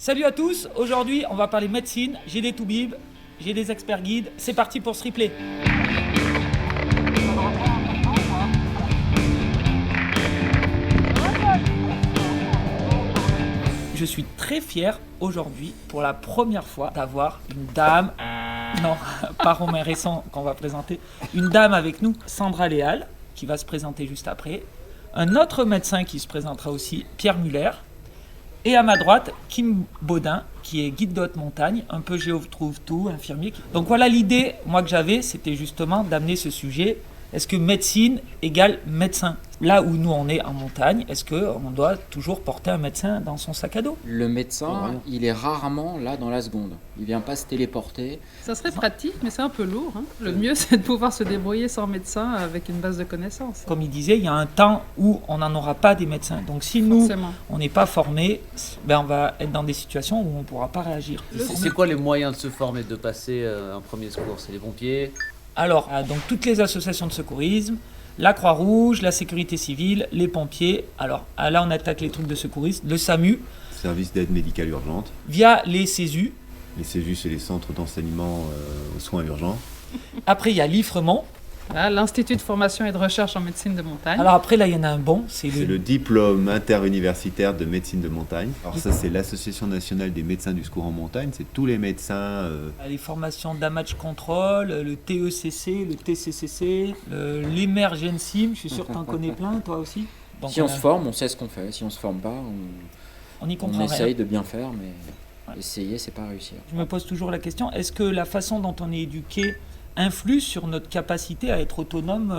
Salut à tous, aujourd'hui on va parler médecine, j'ai des toubibs, j'ai des experts guides, c'est parti pour ce replay. Je suis très fier aujourd'hui pour la première fois d'avoir une dame, non pas Romain Resson qu'on va présenter, une dame avec nous, Sandra Léal, qui va se présenter juste après, un autre médecin qui se présentera aussi, Pierre Muller. Et à ma droite, Kim Baudin, qui est guide de haute montagne, un peu géo-trouve-tout, infirmier. Donc voilà, l'idée, moi que j'avais, c'était justement d'amener ce sujet. Est-ce que médecine égale médecin ? Là où nous on est en montagne, est-ce qu'on doit toujours porter un médecin dans son sac à dos ? Le médecin, il est rarement là dans la seconde. Il vient pas se téléporter. Ça serait pratique, mais c'est un peu lourd. Le mieux, c'est de pouvoir se débrouiller sans médecin avec une base de connaissances. Comme il disait, il y a un temps où on n'en aura pas des médecins. Donc si nous, Forcément. on n'est pas formés, on va être dans des situations où on ne pourra pas réagir. C'est quoi les moyens de se former, de passer un premier secours ? C'est les pompiers ? Alors, donc toutes les associations de secourisme, la Croix-Rouge, la Sécurité civile, les pompiers. Alors là, on attaque les trucs de secourisme, le SAMU, Service d'aide médicale urgente. via les CESU. Les CESU, c'est les centres d'enseignement aux soins urgents. Après, il y a l'IFREMONT. Voilà, l'Institut de formation et de recherche en médecine de montagne. Alors après, là, il y en a un bon, c'est C'est le diplôme interuniversitaire de médecine de montagne. Alors ça, c'est l'Association nationale des médecins du secours en montagne. C'est tous les médecins. les formations damage control, le TECC, le TCCC, l'Emergency. Je suis sûr que tu en connais plein, toi aussi. Donc, Si on se forme, on sait ce qu'on fait. Si on se forme pas, on n'y on comprend rien. essaye de bien faire, mais essayer, c'est pas réussir. Je me pose toujours la question, est-ce que la façon dont on est éduqué influe sur notre capacité à être autonome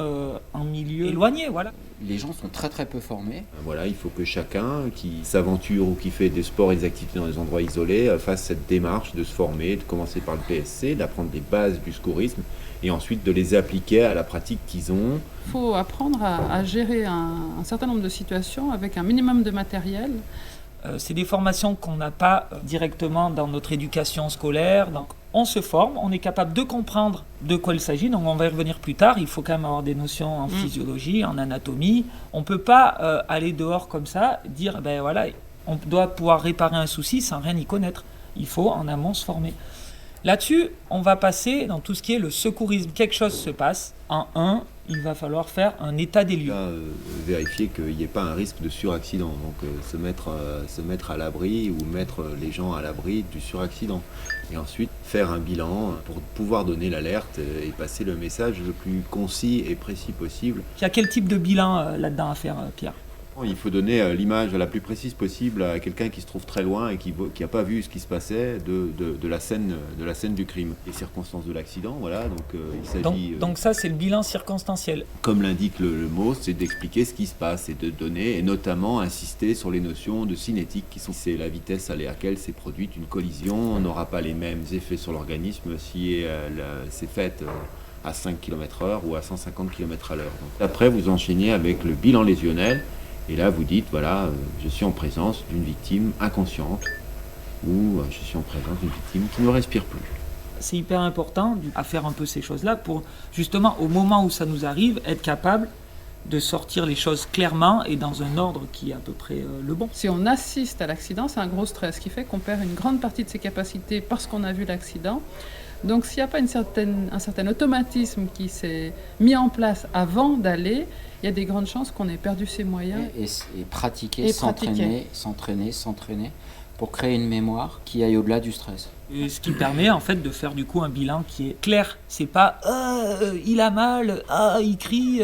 en milieu éloigné, voilà. Les gens sont très très peu formés. Voilà, il faut que chacun qui s'aventure ou qui fait des sports et des activités dans des endroits isolés fasse cette démarche de se former, de commencer par le PSC, d'apprendre les bases du secourisme et ensuite de les appliquer à la pratique qu'ils ont. Il faut apprendre à gérer un certain nombre de situations avec un minimum de matériel. C'est des formations qu'on n'a pas directement dans notre éducation scolaire. Donc on se forme, on est capable de comprendre de quoi il s'agit. Donc on va y revenir plus tard. Il faut quand même avoir des notions en physiologie, en anatomie. On ne peut pas aller dehors comme ça, dire voilà, on doit pouvoir réparer un souci sans rien y connaître. Il faut en amont se former. Là-dessus, on va passer dans tout ce qui est le secourisme. Quelque chose se passe. Il va falloir faire un état des lieux. Vérifier qu'il n'y ait pas un risque de suraccident. Donc se mettre à l'abri ou mettre les gens à l'abri du suraccident. Et ensuite faire un bilan pour pouvoir donner l'alerte et passer le message le plus concis et précis possible. Il y a quel type de bilan là-dedans à faire, Pierre ? Il faut donner l'image la plus précise possible à quelqu'un qui se trouve très loin et qui n'a pas vu ce qui se passait de la scène du crime. Les circonstances de l'accident, voilà. Donc il s'agit. Donc ça, c'est le bilan circonstanciel. Comme l'indique le mot, c'est d'expliquer ce qui se passe et de donner, et notamment insister sur les notions de cinétique qui sont c'est la vitesse à laquelle s'est produite une collision. On n'aura pas les mêmes effets sur l'organisme si c'est fait à 5 km/h ou à 150 km/h. Donc, après, vous enchaînez avec le bilan lésionnel. Et là, vous dites, voilà, je suis en présence d'une victime inconsciente ou je suis en présence d'une victime qui ne respire plus. C'est hyper important à faire un peu ces choses-là pour, justement, au moment où ça nous arrive, être capable de sortir les choses clairement et dans un ordre qui est à peu près le bon. Si on assiste à l'accident, c'est un gros stress, ce qui fait qu'on perd une grande partie de ses capacités parce qu'on a vu l'accident. Donc s'il n'y a pas un certain automatisme qui s'est mis en place avant d'aller, il y a des grandes chances qu'on ait perdu ses moyens. Et pratiquer, s'entraîner pour créer une mémoire qui aille au-delà du stress. Et ce qui permet en fait de faire du coup un bilan qui est clair. C'est pas il a mal, il crie.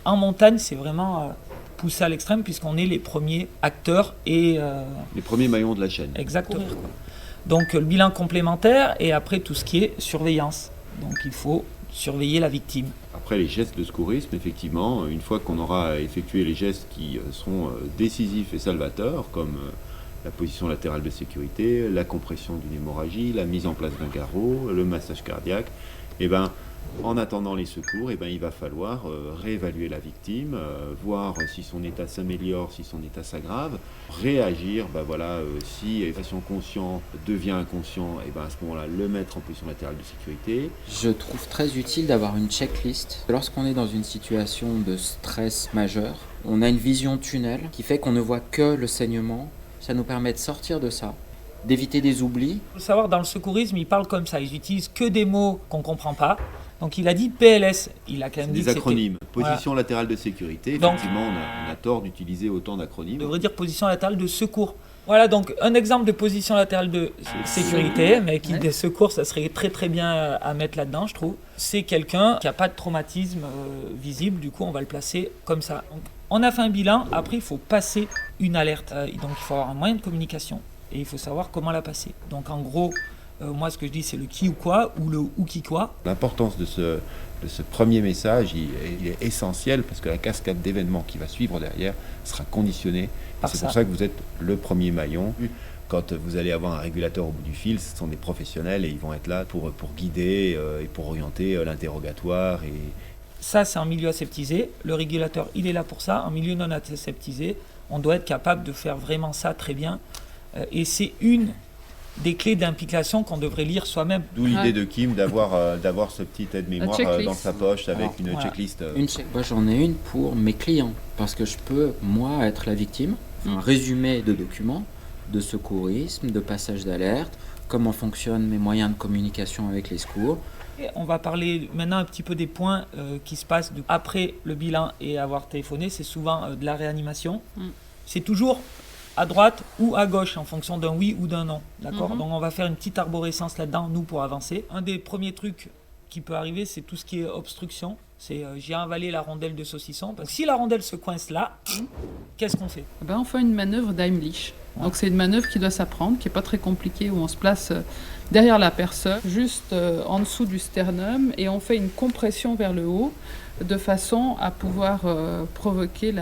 En montagne, c'est vraiment poussé à l'extrême puisqu'on est les premiers acteurs et les premiers maillons de la chaîne. Exactement. Donc le bilan complémentaire et après tout ce qui est surveillance. Donc il faut surveiller la victime. Après les gestes de secourisme, effectivement, une fois qu'on aura effectué les gestes qui seront décisifs et salvateurs, comme la position latérale de sécurité, la compression d'une hémorragie, la mise en place d'un garrot, le massage cardiaque, en attendant les secours, il va falloir réévaluer la victime, voir si son état s'améliore, si son état s'aggrave, réagir, si le patient conscient devient inconscient, à ce moment-là, le mettre en position latérale de sécurité. Je trouve très utile d'avoir une checklist. Lorsqu'on est dans une situation de stress majeur, on a une vision tunnel qui fait qu'on ne voit que le saignement. Ça nous permet de sortir de ça d'éviter des oublis. Il faut savoir, dans le secourisme, ils parlent comme ça. Ils utilisent que des mots qu'on ne comprend pas. Donc il a dit PLS. Il a quand même dit des que c'était... acronymes. Position latérale de sécurité. Effectivement, on a tort d'utiliser autant On d'acronymes. devrait dire position latérale de secours. Voilà, donc un exemple de position latérale de sécurité, mais qui de secours, ça serait très très bien à mettre là-dedans, je trouve. C'est quelqu'un qui n'a pas de traumatisme visible, du coup on va le placer comme ça. Donc, on a fait un bilan, après il faut passer une alerte. Donc il faut avoir un moyen de communication et il faut savoir comment la passer. Donc en gros, moi ce que je dis c'est le qui ou quoi ou le ou qui quoi. L'importance de ce premier message, il est essentiel parce que la cascade d'événements qui va suivre derrière sera conditionnée. Et c'est pour ça que vous êtes le premier maillon. Quand vous allez avoir un régulateur au bout du fil, ce sont des professionnels et ils vont être là pour guider et pour orienter l'interrogatoire. Et... Ça, c'est un milieu aseptisé. Le régulateur, il est là pour ça. En milieu non aseptisé, on doit être capable de faire vraiment ça très bien. Et c'est une des clés d'implication qu'on devrait lire soi-même. D'où l'idée de Kim d'avoir ce petit aide-mémoire dans sa poche avec une checklist. Moi, j'en ai une pour mes clients, parce que je peux, moi, être la victime. Un résumé de documents, de secourisme, de passage d'alerte, comment fonctionnent mes moyens de communication avec les secours. Et on va parler maintenant un petit peu des points qui se passent après le bilan et avoir téléphoné. C'est souvent de la réanimation. C'est toujours à droite ou à gauche en fonction d'un oui ou d'un non. D'accord ? Donc on va faire une petite arborescence là-dedans, nous, pour avancer. Un des premiers trucs qui peut arriver, c'est tout ce qui est obstruction. C'est j'ai avalé la rondelle de saucisson. Parce que si la rondelle se coince là, qu'est-ce qu'on fait ? On fait une manœuvre d'Heimlich. Donc c'est une manœuvre qui doit s'apprendre, qui n'est pas très compliquée, où on se place derrière la personne, juste en dessous du sternum, et on fait une compression vers le haut, de façon à pouvoir provoquer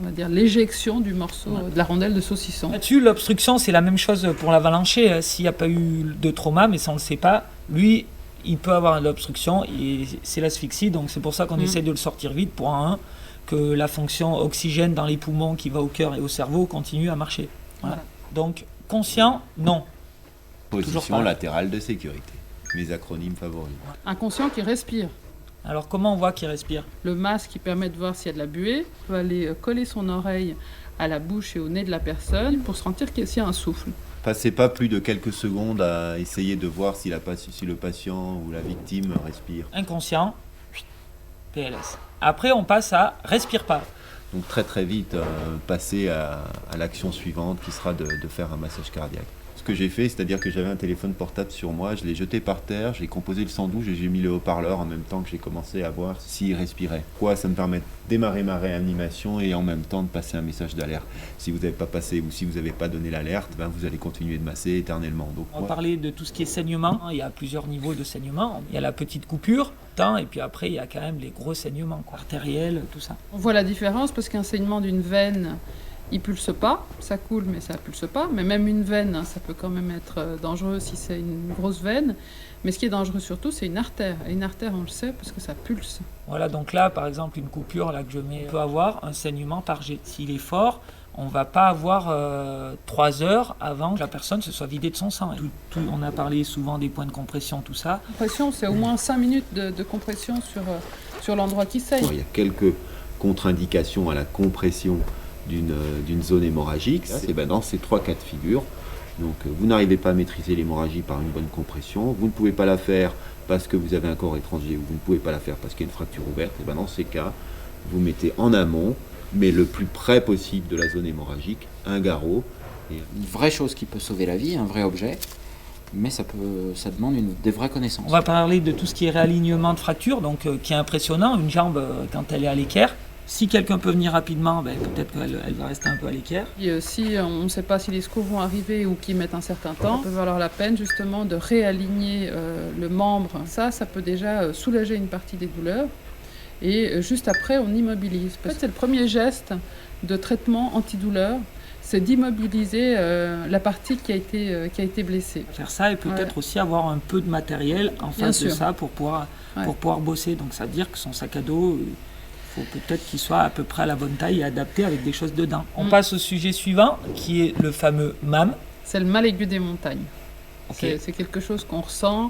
on va dire, l'éjection du morceau de la rondelle de saucisson. Là-dessus, l'obstruction, c'est la même chose pour l'avalanché. S'il n'y a pas eu de trauma, mais ça on ne le sait pas, lui, il peut avoir de l'obstruction et c'est l'asphyxie. Donc c'est pour ça qu'on essaie de le sortir vite pour que la fonction oxygène dans les poumons qui va au cœur et au cerveau continue à marcher. Voilà. Donc conscient, non. Position latérale de sécurité. Mes acronymes favoris. Inconscient qui respire. Alors comment on voit qu'il respire ? Le masque qui permet de voir s'il y a de la buée, on va aller coller son oreille à la bouche et au nez de la personne pour sentir s'il y a un souffle. Passez pas plus de quelques secondes à essayer de voir si le patient ou la victime respire. Inconscient, PLS. Après on passe à respire pas. Donc très très vite, passer à l'action suivante qui sera de faire un massage cardiaque. Ce que j'ai fait, c'est-à-dire que j'avais un téléphone portable sur moi, je l'ai jeté par terre, j'ai composé le 112 et j'ai mis le haut-parleur en même temps que j'ai commencé à voir s'il respirait. Ça me permet de démarrer ma réanimation et en même temps de passer un message d'alerte. Si vous n'avez pas passé ou si vous n'avez pas donné l'alerte, vous allez continuer de masser éternellement. Donc, on va parler de tout ce qui est saignement. Il y a plusieurs niveaux de saignement. Il y a la petite coupure, et puis après il y a quand même les gros saignements, artériels, tout ça. On voit la différence parce qu'un saignement d'une veine, il pulse pas, ça coule mais ça pulse pas. Mais même une veine, ça peut quand même être dangereux si c'est une grosse veine. Mais ce qui est dangereux surtout, c'est une artère. Et une artère, on le sait, parce que ça pulse. Voilà, donc là, par exemple, une coupure là, que je mets, on peut avoir un saignement par jet. S'il est fort, on ne va pas avoir 3 heures avant que la personne se soit vidée de son sang. On a parlé souvent des points de compression, tout ça. La compression, c'est au moins 5 minutes de compression sur l'endroit qui saigne. Il y a quelques contre-indications à la compression d'une zone hémorragique. C'est dans ces 3 cas de figure. Donc vous n'arrivez pas à maîtriser l'hémorragie par une bonne compression, vous ne pouvez pas la faire parce que vous avez un corps étranger ou vous ne pouvez pas la faire parce qu'il y a une fracture ouverte. Et dans ces cas, vous mettez en amont, mais le plus près possible de la zone hémorragique, un garrot. Une vraie chose qui peut sauver la vie, un vrai objet, mais ça demande des vraies connaissances. On va parler de tout ce qui est réalignement de fracture, donc qui est impressionnant. Une jambe, quand elle est à l'équerre, si quelqu'un peut venir rapidement, peut-être qu'elle va rester un peu à l'équerre. Et si on ne sait pas si les secours vont arriver ou qu'ils mettent un certain temps, ça peut valoir la peine justement de réaligner le membre. Ça peut déjà soulager une partie des douleurs. Et juste après, on immobilise. En fait, c'est le premier geste de traitement antidouleur, c'est d'immobiliser la partie qui a été blessée. Faire ça et peut-être aussi avoir un peu de matériel en face de ça pour pouvoir bosser. Donc ça veut dire que son sac à dos... Il faut peut-être qu'il soit à peu près à la bonne taille et adapté avec des choses dedans. On passe au sujet suivant, qui est le fameux MAM. C'est le mal aigu des montagnes. Okay. C'est quelque chose qu'on ressent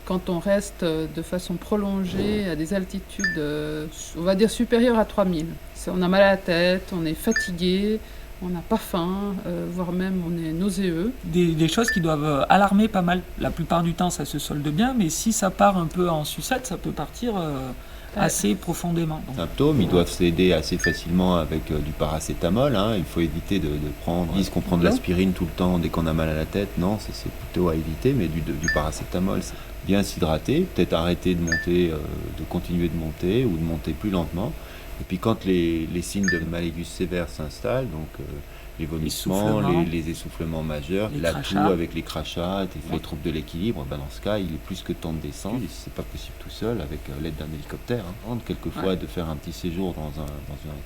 quand on reste de façon prolongée à des altitudes, on va dire, supérieures à 3000. On a mal à la tête, on est fatigué, on n'a pas faim, voire même on est nauséeux. Des choses qui doivent alarmer pas mal. La plupart du temps, ça se solde bien, mais si ça part un peu en sucette, ça peut partir assez profondément. Donc, Symptômes, ils doivent s'aider assez facilement avec du paracétamol. Hein. Il faut éviter de prendre. Ils disent qu'on prend de l'aspirine tout le temps dès qu'on a mal à la tête. Non, c'est plutôt à éviter, mais du paracétamol, c'est bien s'hydrater, peut-être arrêter de monter, de continuer de monter ou de monter plus lentement. Et puis quand les signes de malaise sévère s'installent, donc les vomissements, les essoufflements majeurs, la toux avec les crachats, les troubles de l'équilibre, ben dans ce cas, il est plus que temps de descendre. Et si c'est pas possible tout seul, avec l'aide d'un hélicoptère, hein. Quelquefois de faire un petit séjour dans un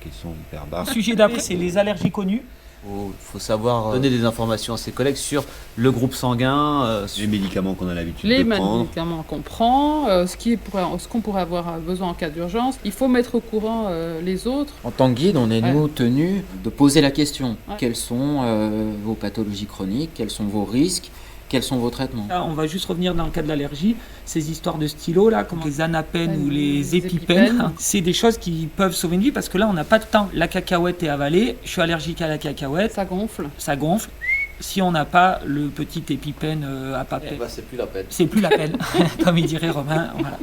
caisson hyperbare. Le sujet d'après, c'est les allergies connues. Il faut savoir donner des informations à ses collègues sur le groupe sanguin, Les médicaments qu'on a l'habitude Les de prendre. médicaments qu'on prend, ce qu'on pourrait avoir besoin en cas d'urgence. Il faut mettre au courant les autres. En tant que guide, on est nous tenus de poser la question. Ouais. Quelles sont vos pathologies chroniques? Quels sont vos risques? Quels sont vos traitements? Là, on va juste revenir dans le cas de l'allergie. Ces histoires de stylos, là, comme les anapènes ou les épipènes, c'est des choses qui peuvent sauver une vie parce que là, on n'a pas de temps. La cacahuète est avalée, je suis allergique à la cacahuète, Ça gonfle. ça gonfle. Si on n'a pas le petit épipène à papier, c'est plus la peine. c'est plus la peine, comme il dirait Romain. Voilà.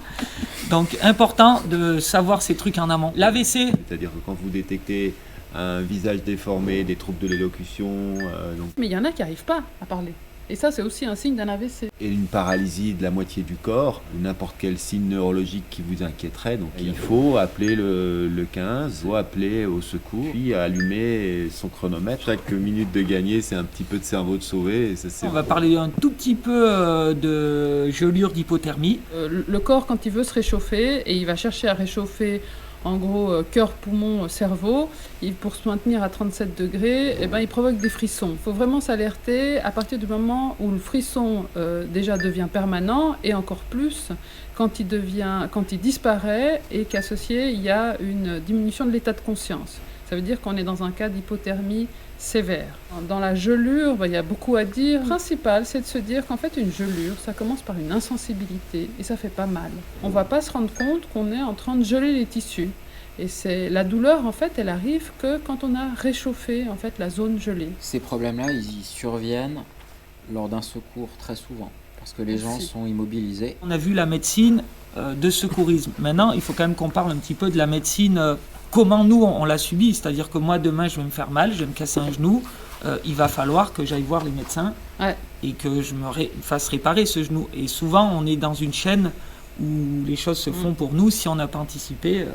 Donc, important de savoir ces trucs en amont. L'AVC, C'est-à-dire que quand vous détectez un visage déformé, des troubles de l'élocution, Mais il y en a qui n'arrivent pas à parler. Et ça, c'est aussi un signe d'un AVC. et une paralysie de la moitié du corps, ou n'importe quel signe neurologique qui vous inquiéterait. Donc il faut appeler le 15 ou appeler au secours, puis allumer son chronomètre. Chaque minute de gagner, c'est un petit peu de cerveau de sauver. Et ça, c'est on va parler un tout petit peu de gelure d'hypothermie. Le corps, quand il veut se réchauffer, et il va chercher à réchauffer en gros cœur, poumon, cerveau, pour se maintenir à 37 degrés, il provoque des frissons. Il faut vraiment s'alerter à partir du moment où le frisson déjà devient permanent, et encore plus quand il disparaît et qu'associé il y a une diminution de l'état de conscience. Ça veut dire qu'on est dans un cas d'hypothermie sévère. Dans la gelure, il y a beaucoup à dire. Le principal, c'est de se dire qu'en fait, une gelure, ça commence par une insensibilité et ça fait pas mal. On ne va pas se rendre compte qu'on est en train de geler les tissus. Et la douleur, en fait, elle arrive que quand on a réchauffé en fait, la zone gelée. Ces problèmes-là, ils surviennent lors d'un secours très souvent, parce que les gens sont immobilisés. On a vu la médecine de secourisme. Maintenant, il faut quand même qu'on parle un petit peu de la médecine. Comment nous, on l'a subi, c'est-à-dire que moi, demain, je vais me faire mal, je vais me casser un genou, il va falloir que j'aille voir les médecins et que je me fasse réparer ce genou. Et souvent, on est dans une chaîne où les choses se font pour nous si on n'a pas anticipé.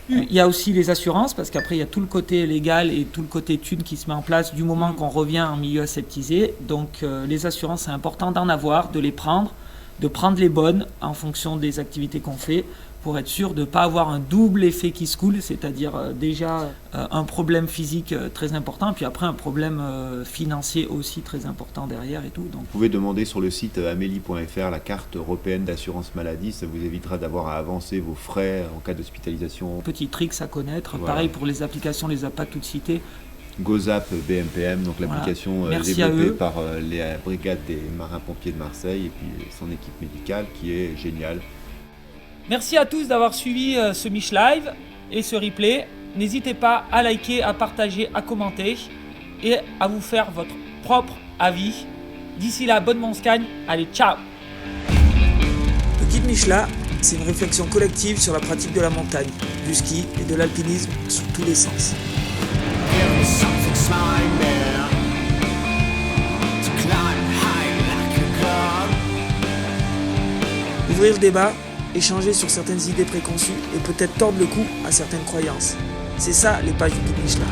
Il y a aussi les assurances, parce qu'après, il y a tout le côté légal et tout le côté thune qui se met en place du moment qu'on revient en milieu aseptisé. Donc, les assurances, c'est important d'en avoir, de les prendre, de prendre les bonnes en fonction des activités qu'on fait, pour être sûr de ne pas avoir un double effet qui se coule, c'est-à-dire déjà un problème physique très important, puis après un problème financier aussi très important derrière et tout. Donc. Vous pouvez demander sur le site amélie.fr la carte européenne d'assurance maladie, ça vous évitera d'avoir à avancer vos frais en cas d'hospitalisation. Petit tricks à connaître, Voilà. Pareil pour les applications, on les a pas toutes citées. GoZap BMPM, donc l'application Merci développée à eux. par les brigades des marins-pompiers de Marseille et puis son équipe médicale qui est géniale. Merci à tous d'avoir suivi ce Mich Live et ce replay. N'hésitez pas à liker, à partager, à commenter et à vous faire votre propre avis. D'ici là, bonne Monscagne. Allez, ciao. Le guide Michelin, c'est une réflexion collective sur la pratique de la montagne, du ski et de l'alpinisme sous tous les sens. Ouvrir le débat, échanger sur certaines idées préconçues et peut-être tordre le cou à certaines croyances. C'est ça les pages du guide Michelin.